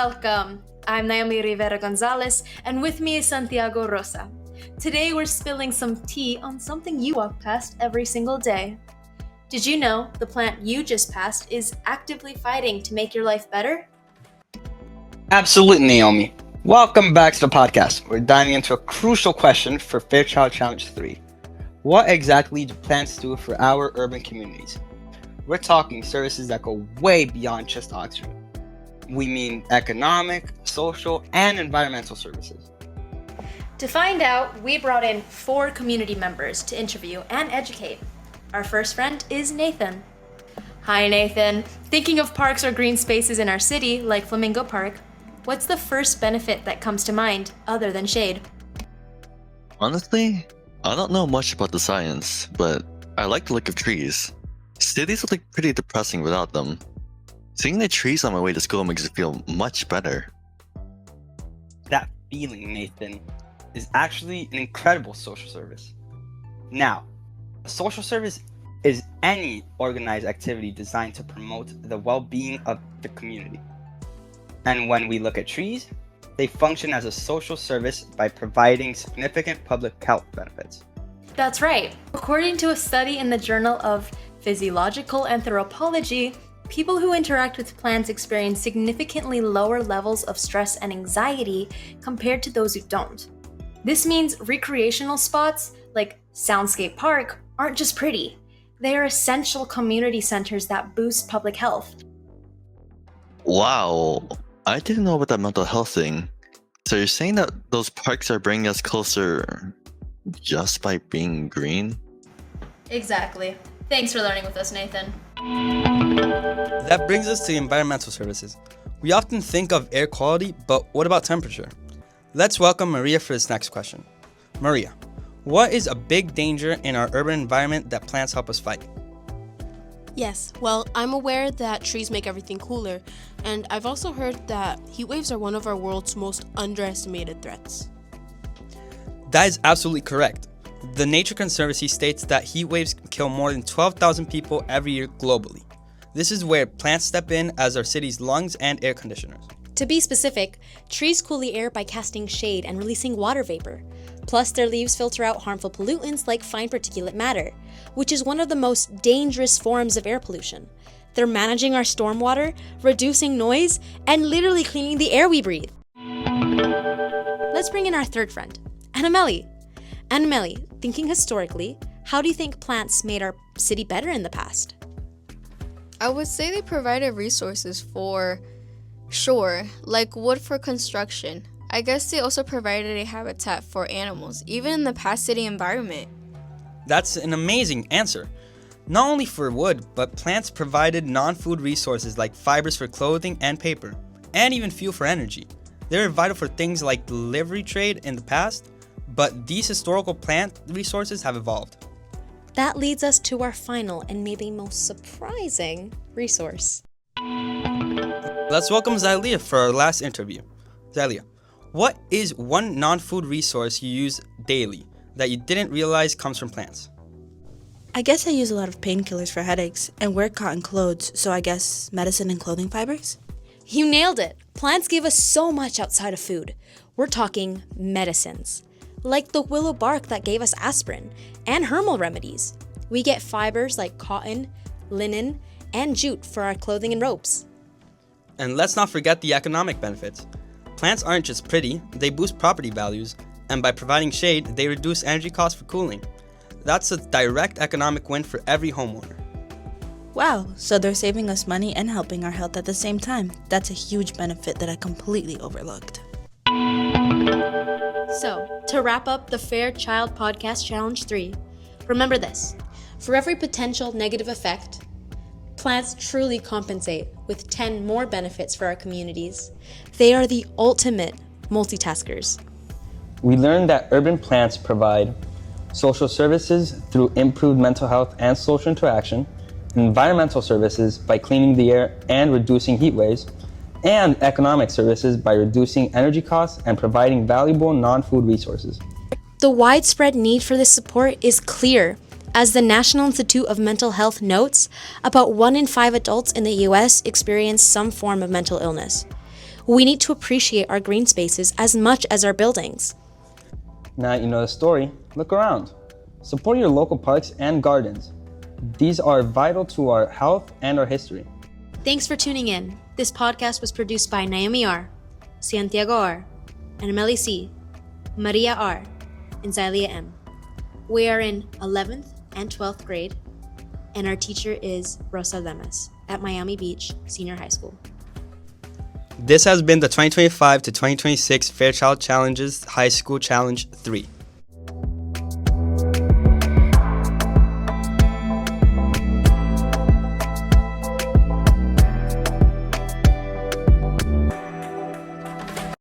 Welcome. I'm Naomi Rivera Gonzalez, and with me is Santiago Rosa. Today we're spilling some tea on something you walk past every single day. Did you know the plant you just passed is actively fighting to make your life better? Absolutely, Naomi. Welcome back to the podcast. We're diving into a crucial question for Fairchild Challenge 3. What exactly do plants do for our urban communities? We're talking services that go way beyond just oxygen. We mean economic, social, and environmental services. To find out, we brought in 4 community members to interview and educate. Our first friend is Nathan. Hi, Nathan. Thinking of parks or green spaces in our city, like Flamingo Park, what's the first benefit that comes to mind other than shade? Honestly, I don't know much about the science, but I like the look of trees. Cities look pretty depressing without them. Seeing the trees on my way to school makes it feel much better. That feeling, Nathan, is actually an incredible social service. Now, a social service is any organized activity designed to promote the well-being of the community. And when we look at trees, they function as a social service by providing significant public health benefits. That's right. According to a study in the Journal of Physiological Anthropology, people who interact with plants experience significantly lower levels of stress and anxiety compared to those who don't. This means recreational spots like Soundscape Park aren't just pretty. They are essential community centers that boost public health. Wow, I didn't know about that mental health thing. So you're saying that those parks are bringing us closer just by being green? Exactly. Thanks for learning with us, Nathan. That brings us to environmental services. We often think of air quality, but what about temperature? Let's welcome Maria for this next question. Maria, what is a big danger in our urban environment that plants help us fight? Yes, well, I'm aware that trees make everything cooler, and I've also heard that heat waves are one of our world's most underestimated threats. That is absolutely correct. The Nature Conservancy states that heat waves kill more than 12,000 people every year globally. This is where plants step in as our city's lungs and air conditioners. To be specific, trees cool the air by casting shade and releasing water vapor. Plus, their leaves filter out harmful pollutants like fine particulate matter, which is one of the most dangerous forms of air pollution. They're managing our stormwater, reducing noise, and literally cleaning the air we breathe. Let's bring in our third friend, Annamelli. Annamelli, thinking historically, how do you think plants made our city better in the past? I would say they provided resources for sure, like wood for construction. I guess they also provided a habitat for animals, even in the past city environment. That's an amazing answer. Not only for wood, but plants provided non-food resources like fibers for clothing and paper, and even fuel for energy. They were vital for things like the delivery trade in the past, but these historical plant resources have evolved. That leads us to our final and maybe most surprising resource. Let's welcome Zylia for our last interview. Zylia, what is one non-food resource you use daily that you didn't realize comes from plants? I guess I use a lot of painkillers for headaches and wear cotton clothes, so I guess medicine and clothing fibers? You nailed it! Plants give us so much outside of food. We're talking medicines. Like the willow bark that gave us aspirin, and herbal remedies. We get fibers like cotton, linen, and jute for our clothing and ropes. And let's not forget the economic benefits. Plants aren't just pretty, they boost property values, and by providing shade, they reduce energy costs for cooling. That's a direct economic win for every homeowner. Wow, so they're saving us money and helping our health at the same time. That's a huge benefit that I completely overlooked. So, to wrap up the Fairchild Podcast Challenge 3, remember this. For every potential negative effect, plants truly compensate with 10 more benefits for our communities. They are the ultimate multitaskers. We learned that urban plants provide social services through improved mental health and social interaction, environmental services by cleaning the air and reducing heat waves, and economic services by reducing energy costs and providing valuable non-food resources. The widespread need for this support is clear. As the National Institute of Mental Health notes, about 1 in 5 adults in the US experience some form of mental illness. We need to appreciate our green spaces as much as our buildings. Now that you know the story, look around. Support your local parks and gardens. These are vital to our health and our history. Thanks for tuning in. This podcast was produced by Naomi R., Santiago R., Anameli C., Maria R., and Zylia M. We are in 11th and 12th grade, and our teacher is Rosa Lemas at Miami Beach Senior High School. This has been the 2025 to 2026 Fairchild Challenges High School Challenge 3.